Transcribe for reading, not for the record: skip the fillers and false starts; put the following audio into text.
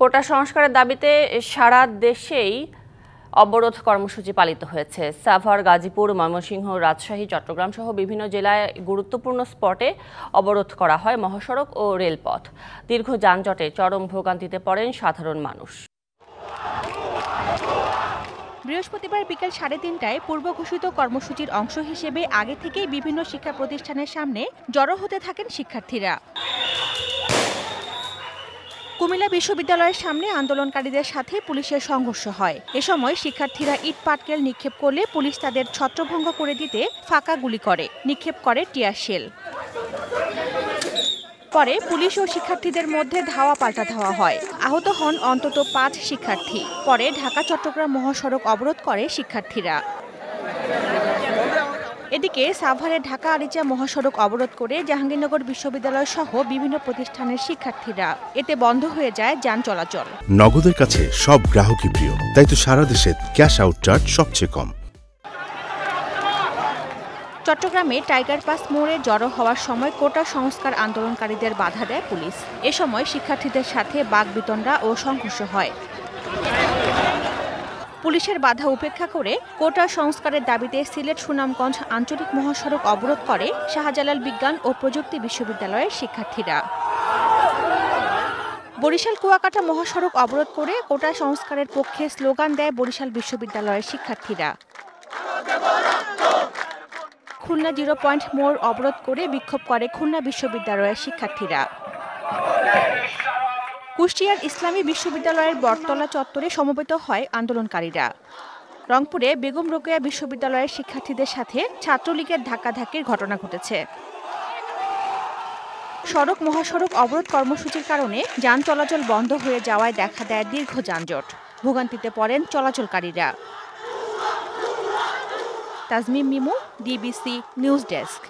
কোটা সংস্কারের দাবিতে সারা দেশেই অবরোধ কর্মসূচি পালিত হয়েছে। সাভার, গাজীপুর, ময়মনসিংহ, রাজশাহী, চট্টগ্রাম সহ বিভিন্ন জেলায় গুরুত্বপূর্ণ স্পটে অবরোধ করা হয় মহাসড়ক ও রেলপথ। দীর্ঘ যানজটে চরম ভোগান্তিতে পড়েন সাধারণ মানুষ। বৃহস্পতিবার বিকেল 3:30টায় পূর্ব ঘোষিত কর্মসূচির অংশ হিসেবে আগে থেকেই বিভিন্ন শিক্ষা প্রতিষ্ঠানের সামনে জড়ো হতে থাকেন শিক্ষার্থীরা। কুমিল্লা বিশ্ববিদ্যালয়ের সামনে আন্দোলনকারীদের সাথে পুলিশের সংঘর্ষ হয়। এ সময় শিক্ষার্থীরা ইট পাটকেল নিক্ষেপ করলে পুলিশ তাদের ছত্রভঙ্গ করে দিতে ফাঁকা গুলি করে, নিক্ষেপ করে টিয়ার শেল। পরে পুলিশ ও শিক্ষার্থীদের মধ্যে ধাওয়া পাল্টা ধাওয়া হয়। আহত হন অন্তত 5 শিক্ষার্থী। পরে ঢাকা-চট্টগ্রাম মহাসড়ক অবরোধ করে শিক্ষার্থীরা। এদিকে সাভারে ঢাকা-আরিচা মহাসড়ক অবরোধ করে জাহাঙ্গীরনগর বিশ্ববিদ্যালয় সহ বিভিন্ন প্রতিষ্ঠানের শিক্ষার্থীরা। এতে বন্ধ হয়ে যায় যান চলাচল। নগদের কাছে সব গ্রাহকই প্রিয়, তাই তো সারা দেশে ক্যাশ আউট চার্জ সবচেয়ে কম। চট্টগ্রামে টাইগার পাস মোড়ে জড়ো হওয়ার সময় কোটা সংস্কার আন্দোলনকারীদের বাধা দেয় পুলিশ। এ সময় শিক্ষার্থীদের সাথে বাকবিতণ্ডা ও সংঘর্ষ হয়। পুলিশের বাধা উপেক্ষা করে কোটা সংস্কারের দাবিতে সিলেট সুনামগঞ্জ আঞ্চলিক মহাসড়ক অবরোধ করে শাহজালাল বিজ্ঞান ও প্রযুক্তি বিশ্ববিদ্যালয়ের শিক্ষার্থীরা। বরিশাল কুয়াকাটা মহাসড়ক অবরোধ করে কোটা সংস্কারের পক্ষে স্লোগান দেয় বরিশাল বিশ্ববিদ্যালয়ের শিক্ষার্থীরা। খুলনা 0 পয়েন্ট মোড় অবরোধ করে বিক্ষোভ করে খুলনা বিশ্ববিদ্যালয়ের শিক্ষার্থীরা। কুষ্টিয়ার ইসলামী বিশ্ববিদ্যালয়ের বটতলা চত্বরে সমবেত হয় আন্দোলনকারীরা। রংপুরে বেগম রোকেয়া বিশ্ববিদ্যালয়ের শিক্ষার্থীদের সাথে ছাত্রলীগের ধাক্কাধাক্কির ঘটনা ঘটেছে। সড়ক মহাসড়ক অবরোধ কর্মসূচির কারণে যান চলাচল বন্ধ হয়ে যাওয়ায় দেখা দেয় দীর্ঘ যানজট। ভোগান্তিতে পড়েন চলাচলকারীরা। Tazmim Mimu, DBC news desk.